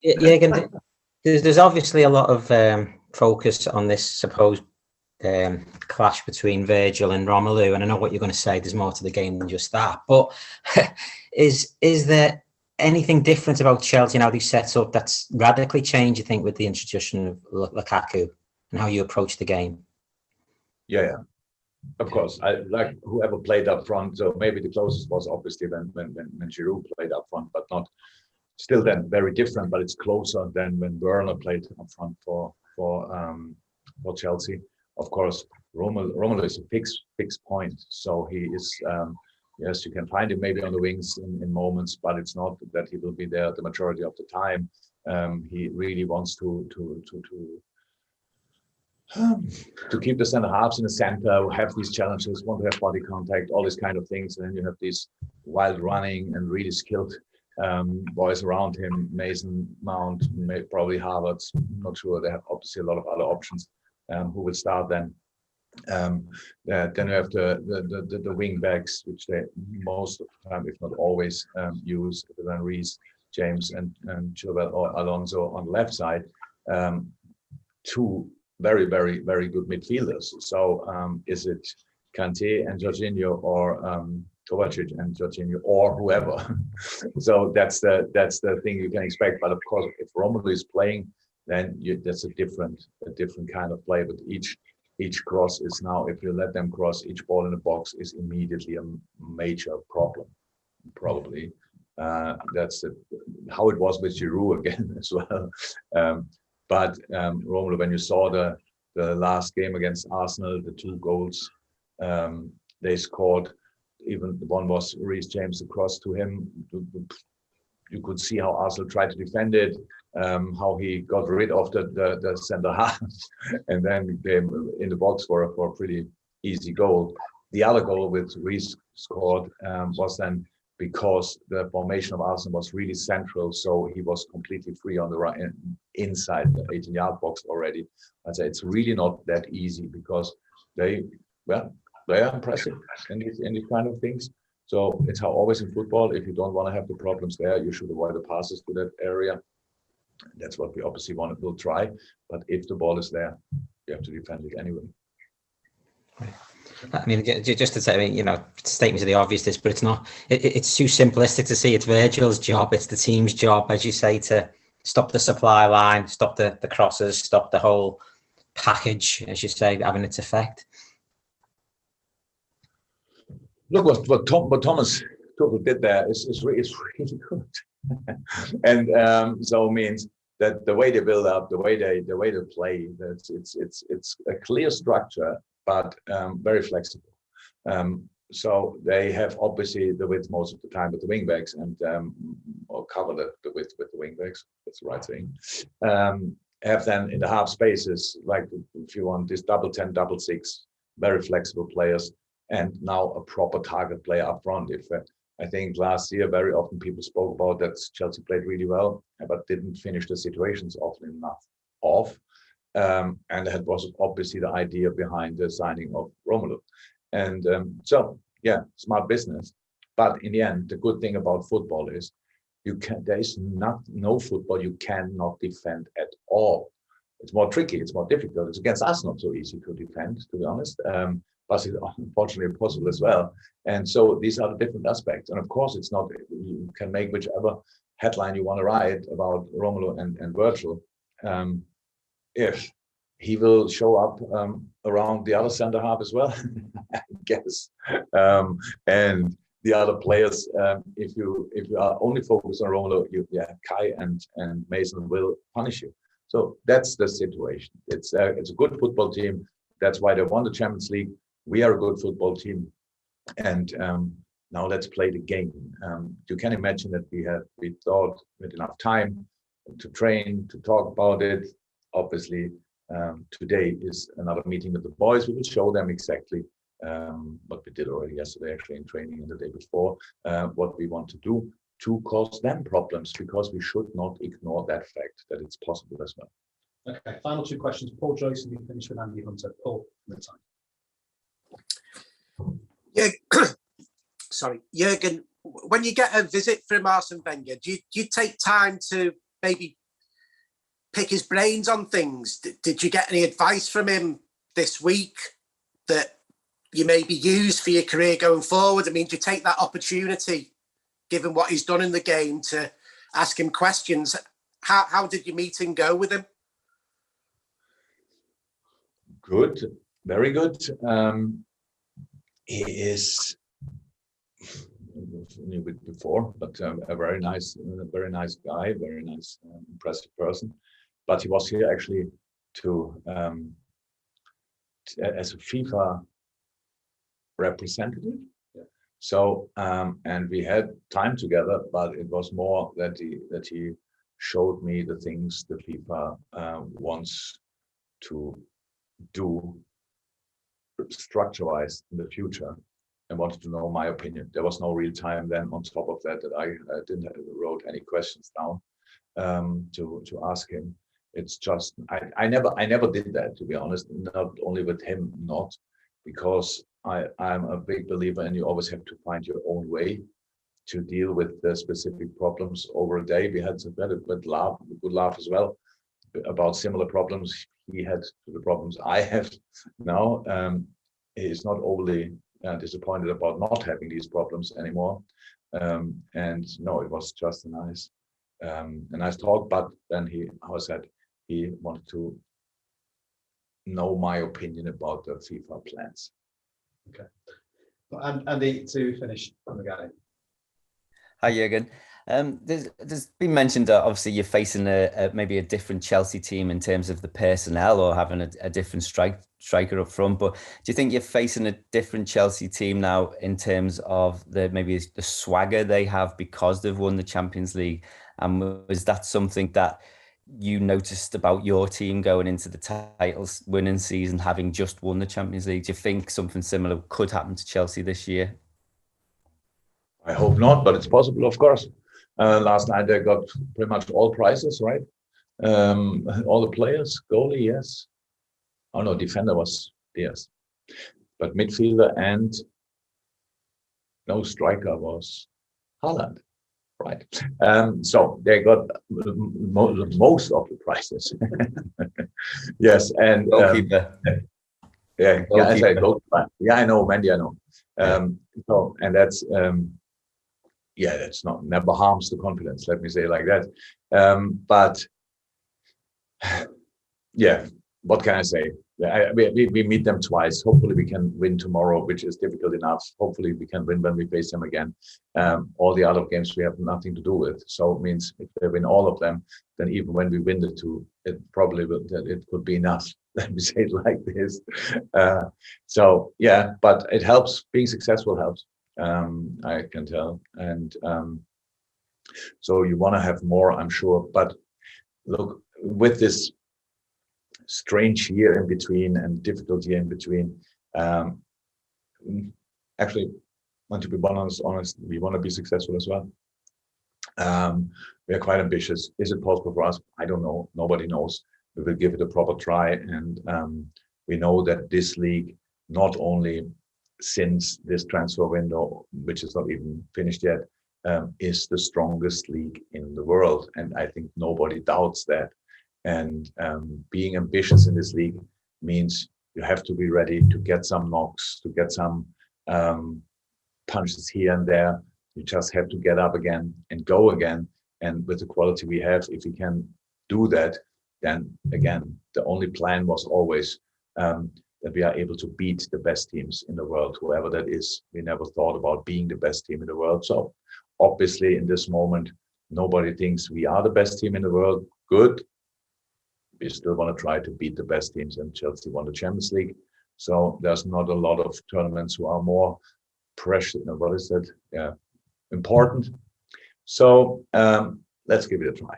Yeah, again, there's obviously a lot of focus on this supposed clash between Virgil and Romelu, and I know what you're going to say. There's more to the game than just that. But is there anything different about Chelsea now they set up that's radically changed? You think with the introduction of Lukaku and how you approach the game? Yeah, of course. I like whoever played up front. So maybe the closest was obviously when Giroud played up front, but not still then very different. But it's closer than when Werner played up front for Chelsea. Of course, Romelu is a fixed point. So he is. Yes, you can find him maybe on the wings in moments, but it's not that he will be there the majority of the time. He really wants to keep the center halves in the center, have these challenges, want to have body contact, all these kind of things. And then you have these wild running and really skilled boys around him, Mason, Mount, probably Havertz, not sure. They have obviously a lot of other options who will start then. Then you have the wing backs, which they most of the time, if not always, use. Then Reece, James, and Chilwell or Alonso on the left side. Two very, very, very good midfielders. So is it Kante and Jorginho or Kovacic and Jorginho or whoever? So that's the thing you can expect. But of course, if Romelu is playing, then that's a different kind of play. But each cross is now, if you let them cross, each ball in the box is immediately a major problem. Probably that's how it was with Giroud again as well. But Romelu, when you saw the last game against Arsenal, the 2 goals they scored, even the one was Reece James across to him. You could see how Arsenal tried to defend it, how he got rid of the centre half, and then came in the box for a pretty easy goal. The other goal which Reece scored was then because the formation of Arsenal was really central, so he was completely free on the right inside the 18-yard box already. I'd say it's really not that easy because they are impressive in these kind of things. So it's how always in football, if you don't want to have the problems there, you should avoid the passes to that area. That's what we obviously will try. But if the ball is there, you have to defend it anyway. Right. I mean, just to say, statements of the obvious, but it's not. It's too simplistic to see. It's Virgil's job. It's the team's job, as you say, to stop the supply line, stop the crosses, stop the whole package, as you say, having its effect. Look what Thomas Tuchel did there is really good, and so it means that the way they build up, the way they play, it's a clear structure, but very flexible. So they have obviously the width most of the time with the wing backs, and or cover the width with the wing backs. That's the right thing. Have then in the half spaces, like if you want this double 10, double 6, very flexible players. And now a proper target player up front. If I think last year very often people spoke about that Chelsea played really well, but didn't finish the situations often enough off. And that was obviously the idea behind the signing of Romelu. And so yeah, smart business. But in the end, the good thing about football is there is no football you cannot defend at all. It's more tricky. It's more difficult. It's against us not so easy to defend, to be honest. But it's unfortunately impossible as well. And so these are the different aspects. And of course, it's not, you can make whichever headline you want to write about Romelu and Virgil. If he will show up around the other center half as well, I guess. And the other players, if you are only focused on Romelu, Kai and Mason will punish you. So that's the situation. It's a good football team. That's why they won the Champions League. We are a good football team, and now let's play the game. You can imagine that we thought with enough time to train, to talk about it. Obviously, today is another meeting with the boys. We will show them exactly what we did already yesterday, actually in training, and the day before, what we want to do to cause them problems, because we should not ignore that fact that it's possible as well. Okay, final 2 questions. Paul Joyce, and we finish with Andy Hunter. Paul, from the time. Yeah, sorry, Jurgen. When you get a visit from Arsene Wenger, do you take time to maybe pick his brains on things? Did you get any advice from him this week that you maybe use for your career going forward? I mean, do you take that opportunity, given what he's done in the game, to ask him questions? How did your meeting go with him? Good, very good. He is a little bit before, but a very nice guy, very nice, impressive person. But he was here actually to as a FIFA representative. Yeah. So and we had time together, but it was more that he showed me the things the FIFA wants to do structure-wise in the future, and wanted to know my opinion. There was no real time then on top of that I didn't wrote any questions down to ask him. It's just I never did that, to be honest, not only with him, not because I'm a big believer and you always have to find your own way to deal with the specific problems over a day. We had a good laugh as well about similar problems he had to the problems I have now. He's not overly disappointed about not having these problems anymore. And no, it was just a nice talk. But then he wanted to know my opinion about the FIFA plans. Okay. And Andy, to finish on the game. Hi, Jürgen. There's been mentioned that obviously you're facing maybe a different Chelsea team in terms of the personnel, or having a different striker up front. But do you think you're facing a different Chelsea team now in terms of maybe the swagger they have because they've won the Champions League? And was that something that you noticed about your team going into the titles winning season, having just won the Champions League? Do you think something similar could happen to Chelsea this year? I hope not, but it's possible, of course. Last night they got pretty much all prizes, right? All the players, goalie, yes. Oh no, defender was, yes. But midfielder and no striker was Haaland, right? So they got most of the prizes. Yes, and yeah, I say goalkeeper. Yeah, I know, Mandy, I know. So, and that's yeah, that's never harms the confidence, let me say it like that. But yeah, what can I say? We meet them twice. Hopefully we can win tomorrow, which is difficult enough. Hopefully we can win when we face them again. All the other games we have nothing to do with. So it means if they win all of them, then even when we win the two, it probably it could be enough. Let me say it like this. So yeah, but it helps. Being successful helps. I can tell. And so you want to have more, I'm sure. But look, with this strange year in between and difficult year in between, actually, want to be honest, we want to be successful as well. We are quite ambitious. Is it possible for us? I don't know. Nobody knows. We will give it a proper try. And we know that this league, not only since this transfer window, which is not even finished yet, is the strongest league in the world. And I think nobody doubts that. And being ambitious in this league means you have to be ready to get some knocks, to get some punches here and there. You just have to get up again and go again. And with the quality we have, if we can do that, then again, the only plan was always that we are able to beat the best teams in the world, whoever that is. We never thought about being the best team in the world. So obviously in this moment, nobody thinks we are the best team in the world. Good. We still want to try to beat the best teams, and Chelsea won the Champions League. So there's not a lot of tournaments who are more precious, what is that? Yeah, important. So let's give it a try.